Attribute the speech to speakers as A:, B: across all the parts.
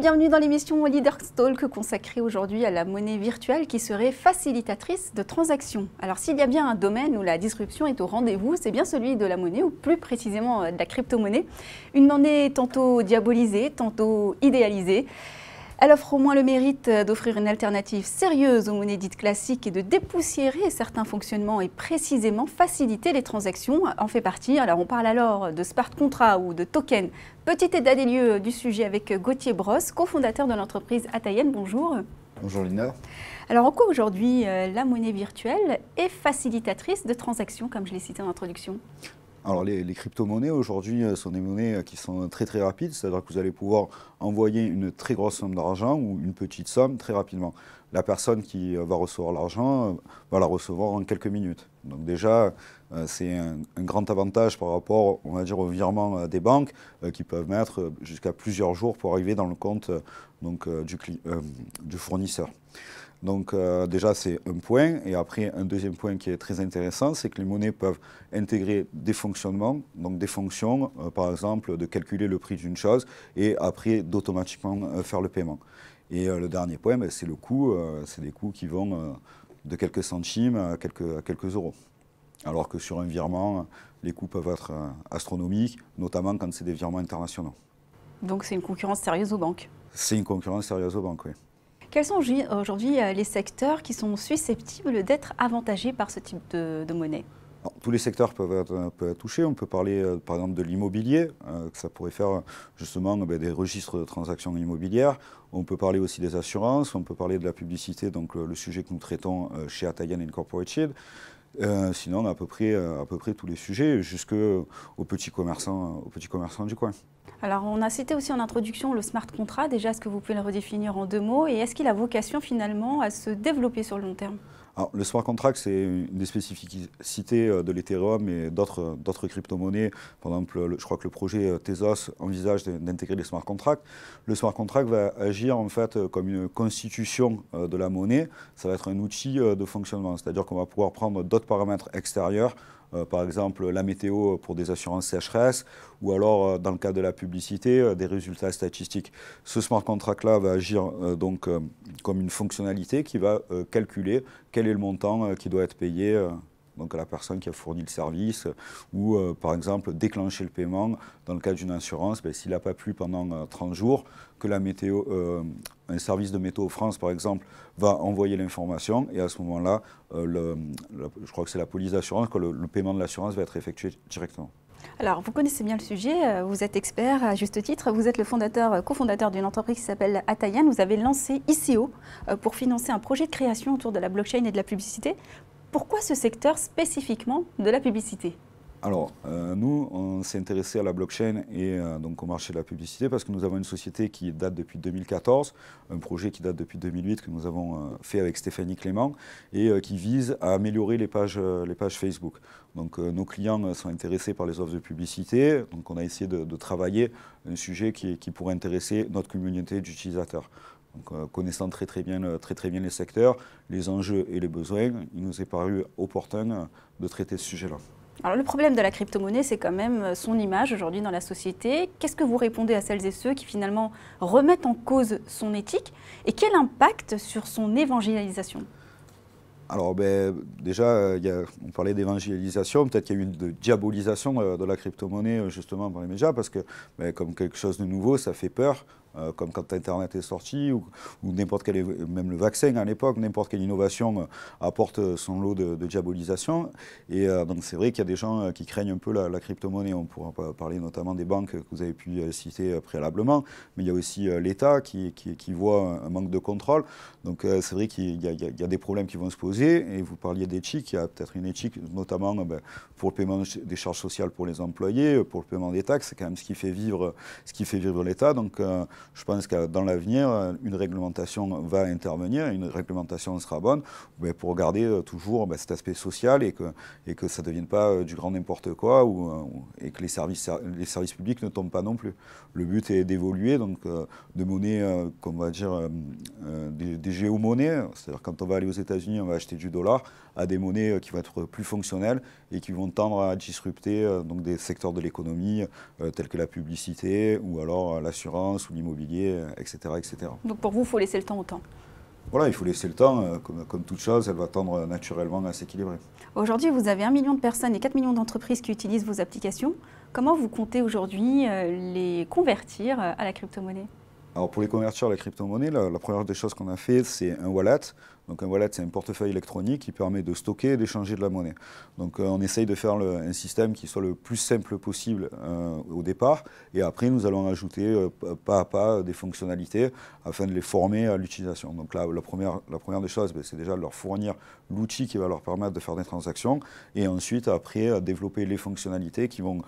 A: bienvenue dans l'émission Leaders Talk consacrée aujourd'hui à la monnaie virtuelle qui serait facilitatrice de transactions. Alors s'il y a bien un domaine où la disruption est au rendez-vous, c'est bien celui de la monnaie ou plus précisément de la crypto-monnaie. Une monnaie tantôt diabolisée, tantôt idéalisée. Elle offre au moins le mérite d'offrir une alternative sérieuse aux monnaies dites classiques et de dépoussiérer certains fonctionnements et précisément faciliter les transactions en fait partie. Alors on parle alors de smart contract ou de token. Petit état des lieux du sujet avec Gauthier Brosse, cofondateur de l'entreprise Atayen. Bonjour.
B: Bonjour Lina.
A: Alors en quoi aujourd'hui la monnaie virtuelle est facilitatrice de transactions comme je l'ai cité en introduction ?
B: Alors les crypto-monnaies aujourd'hui sont des monnaies qui sont très rapides, c'est-à-dire que vous allez pouvoir envoyer une très grosse somme d'argent ou une petite somme très rapidement. La personne qui va recevoir l'argent va la recevoir en quelques minutes. Donc déjà, c'est un grand avantage par rapport, on va dire, au virement des banques qui peuvent mettre jusqu'à plusieurs jours pour arriver dans le compte du fournisseur. Donc déjà c'est un point, et après un deuxième point qui est très intéressant, c'est que les monnaies peuvent intégrer des fonctionnements, donc des fonctions, par exemple de calculer le prix d'une chose et après d'automatiquement faire le paiement. Et le dernier point, c'est le coût, c'est des coûts qui vont de quelques centimes à quelques euros. Alors que sur un virement, les coûts peuvent être astronomiques, notamment quand c'est des virements internationaux.
A: Donc c'est une concurrence sérieuse aux banques.
B: C'est une concurrence sérieuse aux banques, oui.
A: Quels sont aujourd'hui les secteurs qui sont susceptibles d'être avantagés par ce type de monnaie ?
B: Alors, tous les secteurs peuvent être touchés. On peut parler par exemple de l'immobilier, que ça pourrait faire justement des registres de transactions immobilières. On peut parler aussi des assurances, on peut parler de la publicité, donc le sujet que nous traitons chez Atayen Incorporated. Sinon, à peu près tous les sujets, jusqu'aux petits commerçants du coin.
A: Alors, on a cité aussi en introduction le smart contract. Déjà, est-ce que vous pouvez le redéfinir en deux mots? Et est-ce qu'il a vocation finalement à se développer sur le long terme?
B: Alors, le smart contract, c'est une des spécificités de l'Ethereum et d'autres crypto-monnaies. Par exemple, je crois que le projet Tezos envisage d'intégrer les smart contracts. Le smart contract va agir en fait comme une constitution de la monnaie. Ça va être un outil de fonctionnement, c'est-à-dire qu'on va pouvoir prendre d'autres paramètres extérieurs, par exemple la météo pour des assurances sécheresse, ou alors dans le cas de la publicité, des résultats statistiques. Ce smart contract-là va agir donc comme une fonctionnalité qui va calculer quel est le montant qui doit être payé donc à la personne qui a fourni le service, ou par exemple déclencher le paiement dans le cas d'une assurance, s'il n'a pas plu pendant 30 jours, que la météo, un service de Météo France par exemple, va envoyer l'information, et à ce moment-là, je crois que c'est la police d'assurance, que le paiement de l'assurance va être effectué directement.
A: Alors, vous connaissez bien le sujet, vous êtes expert à juste titre, vous êtes le cofondateur d'une entreprise qui s'appelle Atayen. Vous avez lancé ICO pour financer un projet de création autour de la blockchain et de la publicité. Pourquoi ce secteur spécifiquement de la publicité ?
B: Alors, nous, on s'est intéressé à la blockchain et donc au marché de la publicité parce que nous avons une société qui date depuis 2014, un projet qui date depuis 2008 que nous avons fait avec Stéphanie Clément et qui vise à améliorer les pages Facebook. Donc, nos clients sont intéressés par les offres de publicité, donc on a essayé de travailler un sujet qui pourrait intéresser notre communauté d'utilisateurs. Donc, connaissant très bien les secteurs, les enjeux et les besoins, il nous est paru opportun de traiter ce sujet-là.
A: Alors le problème de la crypto-monnaie, c'est quand même son image aujourd'hui dans la société. Qu'est-ce que vous répondez à celles et ceux qui finalement remettent en cause son éthique et quel impact sur son évangélisation ?
B: Alors déjà, on parlait d'évangélisation, peut-être qu'il y a eu une diabolisation de la crypto-monnaie justement par les médias parce que comme quelque chose de nouveau, ça fait peur. Comme quand Internet est sorti ou n'importe quel, même le vaccin à l'époque, n'importe quelle innovation apporte son lot de diabolisation. Et donc c'est vrai qu'il y a des gens qui craignent un peu la crypto-monnaie. On pourra parler notamment des banques que vous avez pu citer préalablement, mais il y a aussi l'État qui voit un manque de contrôle. Donc c'est vrai qu'il y a des problèmes qui vont se poser. Et vous parliez d'éthique, il y a peut-être une éthique notamment pour le paiement des charges sociales pour les employés, pour le paiement des taxes. C'est quand même ce qui fait vivre l'État. Donc je pense que dans l'avenir, une réglementation va intervenir, une réglementation sera bonne pour garder toujours cet aspect social et que ça ne devienne pas du grand n'importe quoi et que les services publics ne tombent pas non plus. Le but est d'évoluer, donc de monnaie, comme on va dire, des géomonnaies, c'est-à-dire quand on va aller aux États-Unis, on va acheter du dollar, à des monnaies qui vont être plus fonctionnelles et qui vont tendre à disrupter donc des secteurs de l'économie tels que la publicité ou alors l'assurance ou l'immobilier, etc., etc.
A: Donc pour vous, il faut laisser le temps au temps.
B: Voilà, il faut laisser le temps. Comme toute chose, elle va tendre naturellement à s'équilibrer.
A: Aujourd'hui, vous avez 1 million de personnes et 4 millions d'entreprises qui utilisent vos applications. Comment vous comptez aujourd'hui les convertir à la crypto-monnaie?
B: Alors pour les convertir à la crypto-monnaie, la première des choses qu'on a fait, c'est un wallet. Donc un wallet, c'est un portefeuille électronique qui permet de stocker et d'échanger de la monnaie. Donc on essaye de faire un système qui soit le plus simple possible au départ. Et après, nous allons ajouter pas à pas des fonctionnalités afin de les former à l'utilisation. Donc là, la première des choses, c'est déjà de leur fournir l'outil qui va leur permettre de faire des transactions. Et ensuite, après, développer les fonctionnalités qui vont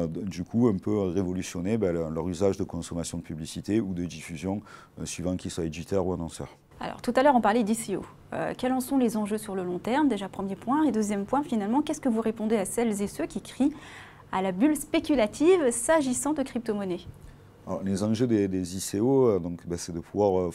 B: du coup un peu révolutionner leur usage de consommation de publicité ou de diffusion, suivant qu'ils soient éditeurs ou annonceurs.
A: Alors, tout à l'heure, on parlait d'ICO. Quels en sont les enjeux sur le long terme? Déjà, premier point. Et deuxième point, finalement, qu'est-ce que vous répondez à celles et ceux qui crient à la bulle spéculative s'agissant de crypto-monnaies?
B: Alors, les enjeux des ICO, c'est de pouvoir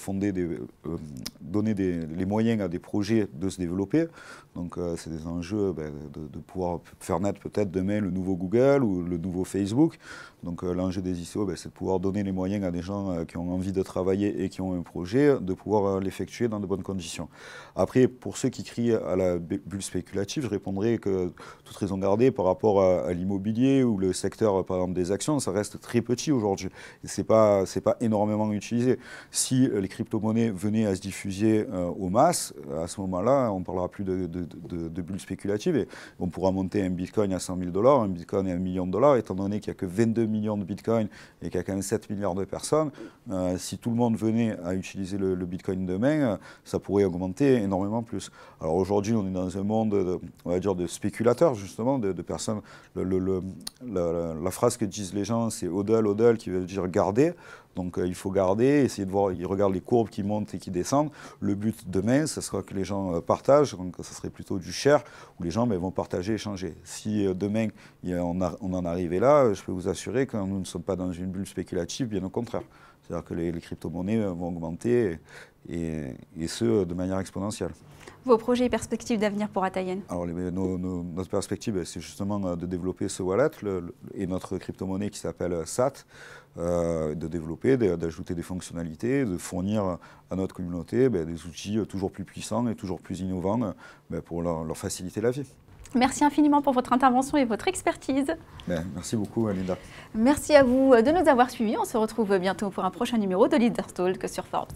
B: donner les moyens à des projets de se développer. Donc, c'est des enjeux de pouvoir faire naître peut-être demain le nouveau Google ou le nouveau Facebook. Donc, l'enjeu des ICO, c'est de pouvoir donner les moyens à des gens qui ont envie de travailler et qui ont un projet, de pouvoir l'effectuer dans de bonnes conditions. Après, pour ceux qui crient à la bulle spéculative, je répondrai que toute raison gardée par rapport à l'immobilier ou le secteur, par exemple, des actions, ça reste très petit aujourd'hui. Ce n'est pas énormément utilisé. Si les crypto-monnaies venaient à se diffuser aux masses, à ce moment-là, on ne parlera plus de bulles spéculatives et on pourra monter un bitcoin à 100 000 $, un bitcoin à $1 million, étant donné qu'il n'y a que 22 millions de bitcoins et qu'il y a quand même 7 milliards de personnes. Si tout le monde venait à utiliser le bitcoin demain, ça pourrait augmenter énormément plus. Alors aujourd'hui, on est dans un monde, on va dire, de spéculateurs, justement, de personnes. La phrase que disent les gens, c'est hodl, qui veut dire garder. Donc il faut garder, essayer de voir, ils regardent les courbes qui montent et qui descendent. Le but demain, ce sera que les gens partagent, donc ce serait plutôt du share, où les gens vont partager, échanger. Si demain on en arrivait là, je peux vous assurer que nous ne sommes pas dans une bulle spéculative, bien au contraire. C'est-à-dire que les crypto-monnaies vont augmenter, et ce, de manière exponentielle.
A: Vos projets et perspectives d'avenir pour Atayenne? Alors,
B: notre perspective, c'est justement de développer ce wallet et notre crypto-monnaie qui s'appelle SAT, de développer, d'ajouter des fonctionnalités, de fournir à notre communauté des outils toujours plus puissants et toujours plus innovants pour leur faciliter la vie.
A: Merci infiniment pour votre intervention et votre expertise.
B: Merci beaucoup, Linda.
A: Merci à vous de nous avoir suivis. On se retrouve bientôt pour un prochain numéro de Leaders Talk sur Forbes.